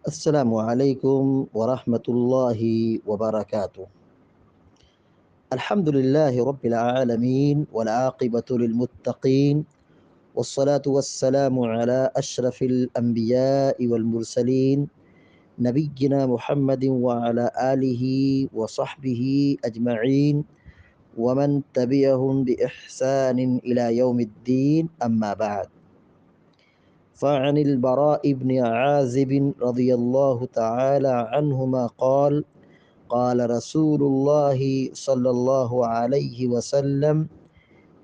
السلام عليكم ورحمة الله وبركاته. الحمد لله رب العالمين والعاقبة للمتقين والصلاة والسلام على أشرف الأنبياء والمرسلين نبينا محمد وعلى آله وصحبه أجمعين ومن تبعهم بإحسان إلى يوم الدين، أما بعد. فعن البراء بن عازب رضي الله تعالى عنهما قال قال رسول الله صلى الله عليه وسلم: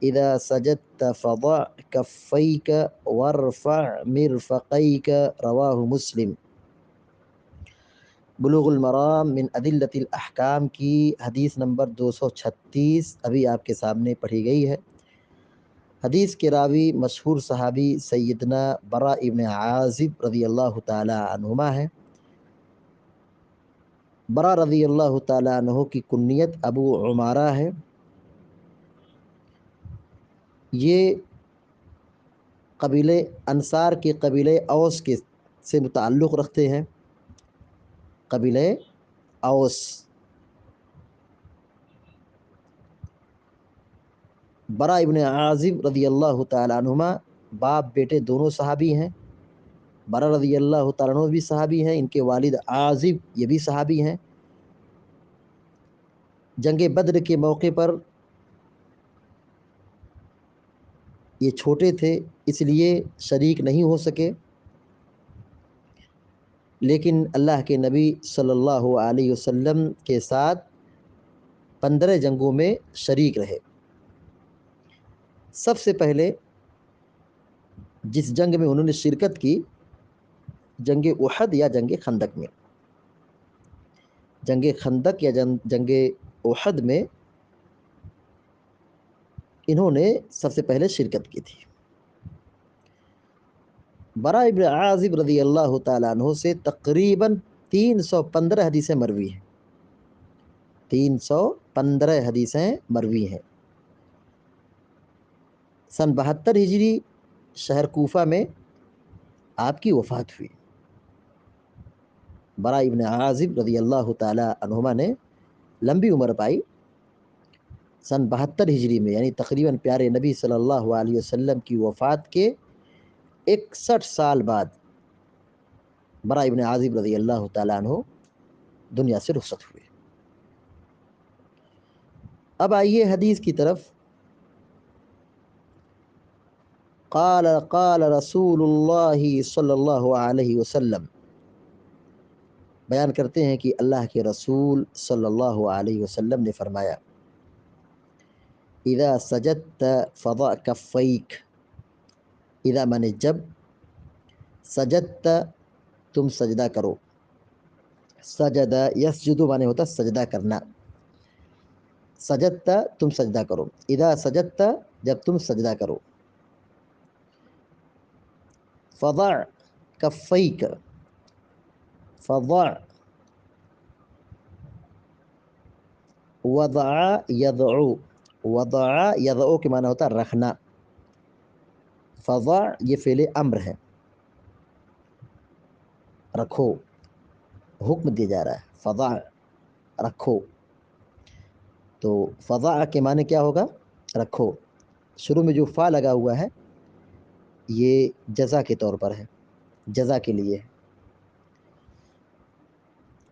إذا سجدت فضع كفيك وارفع مرفقيك. رواه مسلم۔ بلوغ المرام من ادلت الاحکام کی حدیث نمبر 236 ابھی آپ کے سامنے پڑھی گئی ہے۔ حدیث کے راوی مشہور صحابی سیدنا برا ابن عازب رضی اللہ تعالی عنہما ہے۔ برا رضی اللہ تعالی عنہ کی کنیت ابو عمارہ ہے۔ یہ قبیلے انصار کے قبیلے اوس کے سے متعلق رکھتے ہیں۔ قبیلے اوس۔ برا ابن عازب رضی اللہ تعالی عنہما باپ بیٹے دونوں صحابی ہیں۔ برا رضی اللہ تعالیٰ عنہ بھی صحابی ہیں، ان کے والد عازب یہ بھی صحابی ہیں۔ جنگ بدر کے موقع پر یہ چھوٹے تھے، اس لیے شریک نہیں ہو سکے، لیکن اللہ کے نبی صلی اللہ علیہ وسلم کے ساتھ 15 جنگوں میں شریک رہے۔ سب سے پہلے جس جنگ میں انہوں نے شرکت کی، جنگ احد یا جنگ خندق میں۔ جنگ خندق یا جنگ احد میں انہوں نے سب سے پہلے شرکت کی تھی۔ برا ابن عازب رضی اللہ تعالیٰ عنہ سے تقریباً 315 حدیثیں مروی ہیں۔ 315 حدیثیں مروی ہیں۔ سن 72 ہجری شہر کوفہ میں آپ کی وفات ہوئی۔ برا ابن عازب رضی اللہ تعالیٰ عنہما نے لمبی عمر پائی۔ سن 72 ہجری میں، یعنی تقریباً پیارے نبی صلی اللہ علیہ وسلم کی وفات کے 61 سال بعد برا ابن عازب رضی اللہ تعالیٰ عنہ دنیا سے رخصت ہوئے۔ اب آئیے حدیث کی طرف۔ قال رسول اللہ صلی اللہ علیہ وسلم، بیان کرتے ہیں کہ اللہ کے رسول صلی اللہ علیہ وسلم نے فرمایا: اذا سجدت فضع کفیک۔ اذا مانے جب، سجدت تم سجدہ کرو۔ سجد یسجد مانے ہوتا سجدہ کرنا۔ سجدت تم سجدہ کرو۔ اذا سجدت جب تم سجدہ کرو۔ فضع کفیک۔ فضع وضع یضع۔ وضع یضع کے معنی ہوتا رکھنا۔ فضع یہ فعل امر ہے، رکھو، حکم دیا جا رہا ہے۔ فضع رکھو، تو فضع کے معنی کیا ہوگا؟ رکھو۔ شروع میں جو فا لگا ہوا ہے یہ جزا کے طور پر ہے، جزا کے لیے ہے۔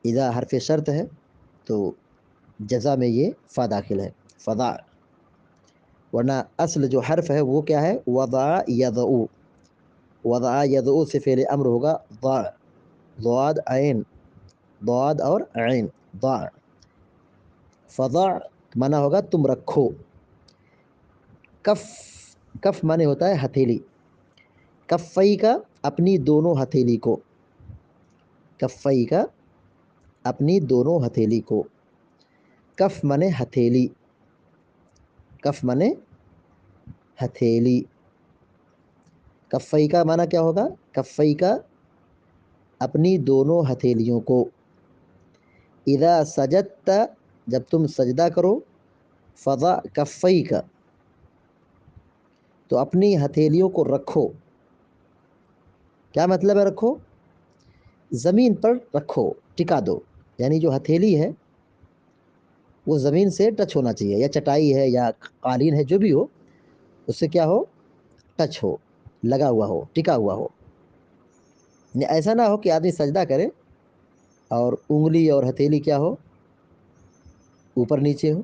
اذا حرف شرط ہے تو جزا میں یہ فا داخل ہے، فضع۔ ورنہ اصل جو حرف ہے وہ کیا ہے؟ وضع یضع۔ وضع یضع سے فعل امر ہوگا ضع، ضاد عین، ضاد اور عین، ضع۔ فضع معنی ہوگا تم رکھو۔ کف، کف معنی ہوتا ہے ہتھیلی۔ کفئی کا اپنی دونوں ہتھیلی کو۔ کفئی کا اپنی دونوں ہتھیلی کو۔ کف معنی ہتھیلی۔ کف معنی ہتھیلی۔ کفئی کا معنی کیا ہوگا؟ کفئی کا اپنی دونوں ہتھیلیوں کو۔ اذا سجدت جب تم سجدہ کرو، فضع کفیک تو اپنی ہتھیلیوں کو رکھو۔ کیا مطلب ہے رکھو؟ زمین پر رکھو، ٹکا دو، یعنی جو ہتھیلی ہے وہ زمین سے ٹچ ہونا چاہیے، یا چٹائی ہے یا قالین ہے، جو بھی ہو اس سے کیا ہو، ٹچ ہو، لگا ہوا ہو، ٹکا ہوا ہو. یعنی ایسا نہ ہو کہ آدمی سجدہ کرے اور انگلی اور ہتھیلی کیا ہو، اوپر نیچے ہو.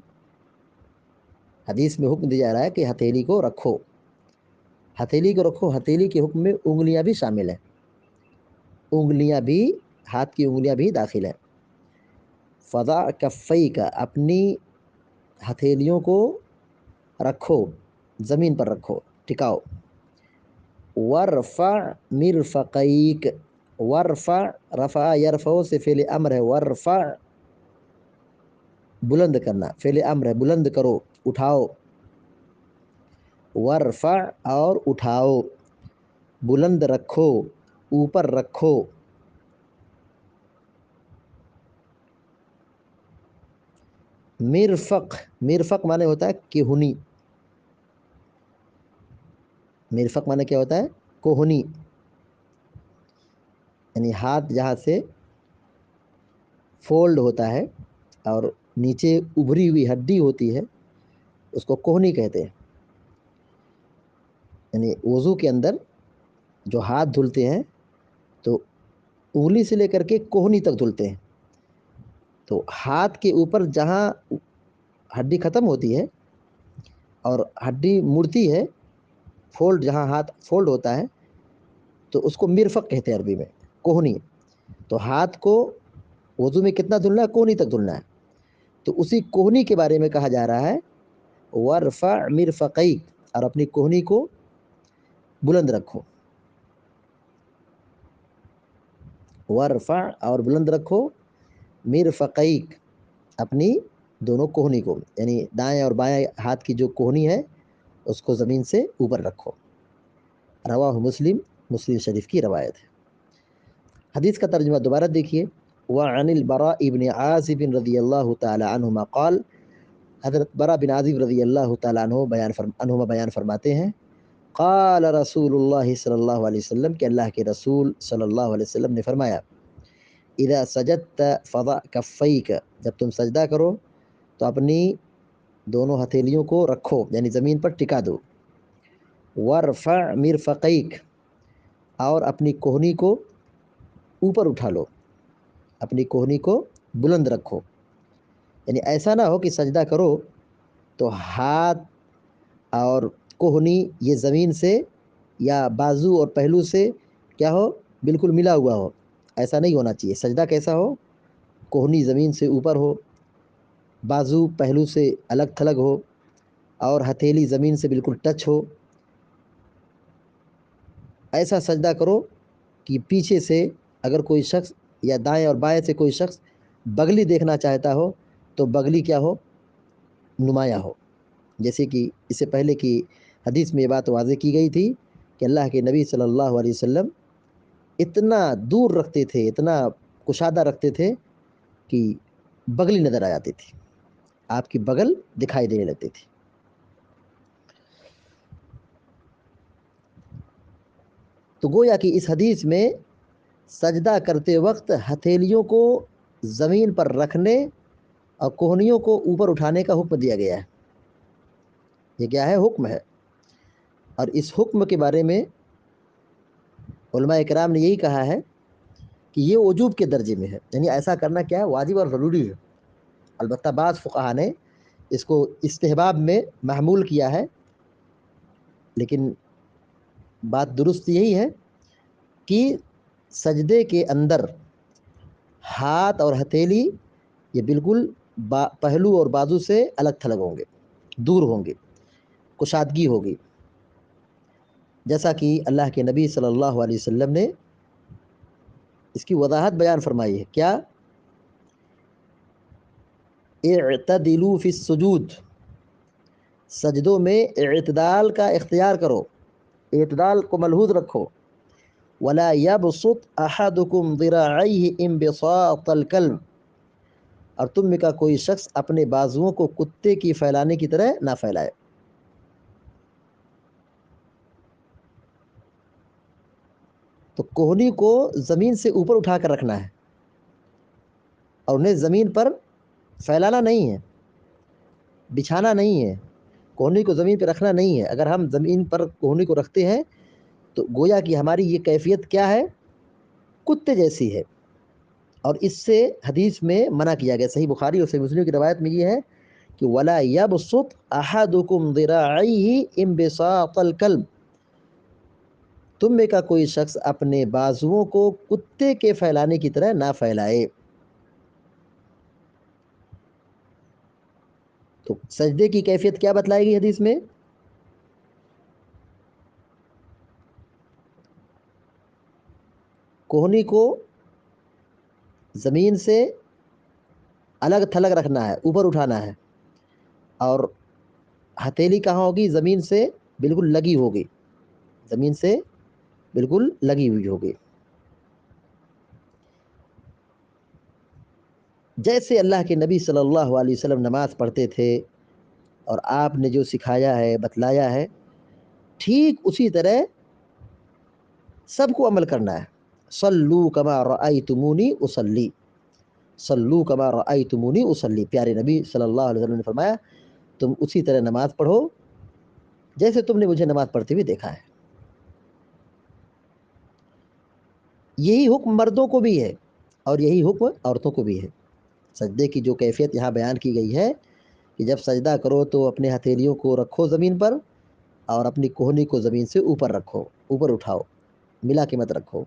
حدیث میں حکم دیا جا رہا ہے کہ ہتھیلی کو رکھو، ہتھیلی کو رکھو. ہتھیلی کے حکم میں انگلیاں بھی شامل ہیں، انگلیاں بھی، ہاتھ کی انگلیاں بھی داخل ہیں. فضع کفیک، اپنی ہتھیلیوں کو رکھو، زمین پر رکھو، ٹکاؤ. ورفع مرفقیک، ورفع، رفع یرفع سے فعل امر ہے، ورفع بلند کرنا، فعل امر ہے، بلند کرو، اٹھاؤ. ورفع اور اٹھاؤ، بلند رکھو، اوپر رکھو. مرفق، مرفق معنی ہوتا ہے کہنی، مرفق معنی کیا ہوتا ہے، کوہنی. یعنی ہاتھ جہاں سے فولڈ ہوتا ہے اور نیچے ابھری ہوئی ہڈی ہوتی ہے اس کو کوہنی کہتے ہیں. یعنی وضو کے اندر جو ہاتھ دھلتے ہیں تو انگلی سے لے کر کے کوہنی تک دھلتے ہیں. تو ہاتھ کے اوپر جہاں ہڈی ختم ہوتی ہے اور ہڈی مڑتی ہے، فولڈ، جہاں ہاتھ فولڈ ہوتا ہے تو اس کو مرفق کہتے ہیں عربی میں، کوہنی. تو ہاتھ کو وضو میں کتنا دھلنا ہے، کوہنی تک دھلنا ہے. تو اسی کوہنی کے بارے میں کہا جا رہا ہے ورفع مرفقیک، اور اپنی کوہنی کو بلند رکھو. ورفع اور بلند رکھو، مرفقیک اپنی دونوں کوہنی کو، یعنی دائیں اور بائیں ہاتھ کی جو کوہنی ہے اس کو زمین سے اوپر رکھو. رواہ مسلم، مسلم شریف کی روایت ہے. حدیث کا ترجمہ دوبارہ دیکھیے. وعن البراء بن عازب رضی اللہ تعالی عنہما قال، حضرت برا بن عازب رضی اللہ تعالیٰ عنہما بیان فرماتے ہیں، قال رسول اللہ صلی اللہ علیہ وسلم، کہ اللہ کے رسول صلی اللہ علیہ وسلم نے فرمایا، اذا سجدت فضع کفیک، جب تم سجدہ کرو تو اپنی دونوں ہتھیلیوں کو رکھو، یعنی زمین پر ٹکا دو. ورفع مرفقیک، اور اپنی کوہنی کو اوپر اٹھا لو، اپنی کوہنی کو بلند رکھو. یعنی ایسا نہ ہو کہ سجدہ کرو تو ہاتھ اور کوہنی یہ زمین سے یا بازو اور پہلو سے کیا ہو، بالکل ملا ہوا ہو. ایسا نہیں ہونا چاہیے. سجدہ کیسا ہو، کوہنی زمین سے اوپر ہو، بازو پہلو سے الگ تھلگ ہو، اور ہتھیلی زمین سے بالکل ٹچ ہو. ایسا سجدہ کرو کہ پیچھے سے اگر کوئی شخص یا دائیں اور بائیں سے کوئی شخص بغلی دیکھنا چاہتا ہو تو بغلی کیا ہو، نمایاں ہو. جیسے کہ اس سے پہلے کی حدیث میں یہ بات واضح کی گئی تھی کہ اللہ کے نبی صلی اللہ علیہ وسلم اتنا دور رکھتے تھے، اتنا کشادہ رکھتے تھے کہ بغلی نظر آ جاتی تھی، آپ کی بغل دکھائی دینے لگتی تھی. تو گویا کہ اس حدیث میں سجدہ کرتے وقت ہتھیلیوں کو زمین پر رکھنے اور کوہنیوں کو اوپر اٹھانے کا حکم دیا گیا ہے. یہ کیا ہے، حکم ہے. اور اس حکم کے بارے میں علماء اکرام نے یہی کہا ہے کہ یہ وجوب کے درجے میں ہے، یعنی ایسا کرنا کیا ہے، واجب اور ضروری ہے. البتہ بعض فقہا نے اس کو استحباب میں محمول کیا ہے، لیکن بات درست یہی ہے کہ سجدے کے اندر ہاتھ اور ہتھیلی یہ بالکل پہلو اور بازو سے الگ تھلگ ہوں گے، دور ہوں گے، کشادگی ہوگی. جیسا کہ اللہ کے نبی صلی اللہ علیہ وسلم نے اس کی وضاحت بیان فرمائی ہے. کیا، اعتدلوا فی السجود، سجدوں میں اعتدال کا اختیار کرو، اعتدال کو ملحوظ رکھو. ولا يبسط احدكم ذراعيه انبساط الكلب، اور تم میں کا کوئی شخص اپنے بازوؤں کو کتے کی پھیلانے کی طرح نہ پھیلائے. تو کوہنی کو زمین سے اوپر اٹھا کر رکھنا ہے اور انہیں زمین پر پھیلانا نہیں ہے، بچھانا نہیں ہے، کوہنی کو زمین پہ رکھنا نہیں ہے۔ اگر ہم زمین پر کوہنی کو رکھتے ہیں تو گویا کہ ہماری یہ کیفیت کیا ہے؟ کتے جیسی ہے، اور اس سے حدیث میں منع کیا گیا۔ صحیح بخاری اور صحیح مسلم کی روایت میں یہ ہے کہ وَلَا يَبْسُطْ أَحَدُكُمْ ذِرَاعَيْهِ انبساط الكلب، تم میں کا کوئی شخص اپنے بازوؤں کو کتے کے پھیلانے کی طرح نہ پھیلائے۔ تو سجدے کی کیفیت کیا بتلائی گئی حدیث میں؟ کوہنی کو زمین سے الگ تھلگ رکھنا ہے، اوپر اٹھانا ہے، اور ہتھیلی کہاں ہوگی؟ زمین سے بالکل لگی ہوگی، زمین سے بالکل لگی ہوئی ہوگی۔ جیسے اللہ کے نبی صلی اللہ علیہ وسلم نماز پڑھتے تھے اور آپ نے جو سکھایا ہے، بتلایا ہے، ٹھیک اسی طرح سب کو عمل کرنا ہے۔ صلو کما رأیتمونی اصلی، صلو کما رأیتمونی اصلی، پیارے نبی صلی اللہ علیہ وسلم نے فرمایا تم اسی طرح نماز پڑھو جیسے تم نے مجھے نماز پڑھتے ہوئے دیکھا ہے۔ یہی حکم مردوں کو بھی ہے اور یہی حکم عورتوں کو بھی ہے۔ سجدے کی جو کیفیت یہاں بیان کی گئی ہے کہ جب سجدہ کرو تو اپنے ہتھیلیوں کو رکھو زمین پر اور اپنی کوہنی کو زمین سے اوپر رکھو، اوپر اٹھاؤ، ملا کے مت رکھو۔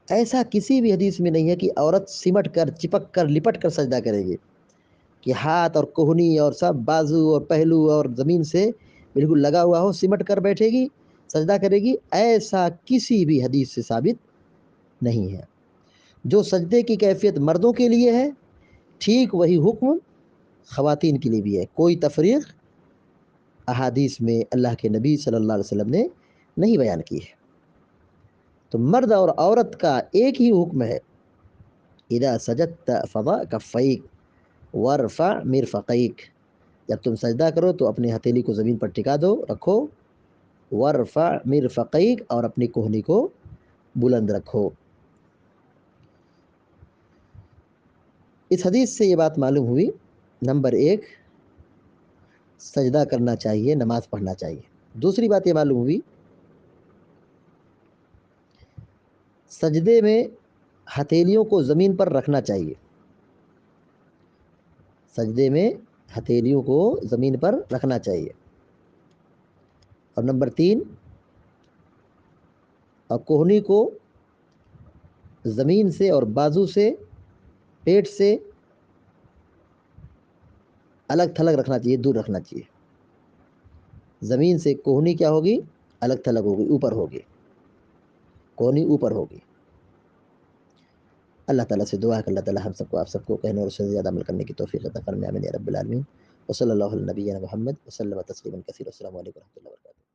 ایسا کسی بھی حدیث میں نہیں ہے کہ عورت سمٹ کر، چپک کر، لپٹ کر سجدہ کرے گی، کہ ہاتھ اور کوہنی اور سب بازو اور پہلو اور زمین سے بالکل لگا ہوا ہو، سمٹ کر بیٹھے گی، سجدہ کرے گی۔ ایسا کسی بھی حدیث سے ثابت نہیں ہے۔ جو سجدے کی کیفیت مردوں کے لیے ہے، ٹھیک وہی حکم خواتین کے لیے بھی ہے۔ کوئی تفریق احادیث میں اللہ کے نبی صلی اللہ علیہ وسلم نے نہیں بیان کی ہے۔ تو مرد اور عورت کا ایک ہی حکم ہے، اذا سجدت فضع کفیک وارفع مرفقیک، جب تم سجدہ کرو تو اپنے ہتھیلی کو زمین پر ٹکا دو، رکھو، وارفع مرفقیک، اور اپنی کوہنی کو بلند رکھو۔ اس حدیث سے یہ بات معلوم ہوئی، نمبر ایک، سجدہ کرنا چاہیے، نماز پڑھنا چاہیے۔ دوسری بات یہ معلوم ہوئی، سجدے میں ہتھیلیوں کو زمین پر رکھنا چاہیے، سجدے میں ہتھیلیوں کو زمین پر رکھنا چاہیے۔ اور نمبر تین، اور کوہنی کو زمین سے اور بازو سے، پیٹ سے الگ تھلگ رکھنا چاہیے، دور رکھنا چاہیے۔ زمین سے کوہنی کیا ہوگی؟ الگ تھلگ ہوگی، اوپر ہوگی، کوہنی اوپر ہوگی۔ اللہ تعالیٰ سے دعا ہے کہ اللہ تعالیٰ ہم سب کو، آپ سب کو کہنے اور اس سے زیادہ عمل کرنے کی توفیق عطا فرمائے، آمین یا رب العالمین۔ وصلی اللہ علی نبینا محمد وسلم تسلیما کثیرا۔ السلام علیکم و رحمۃ اللہ وبرکاتہ۔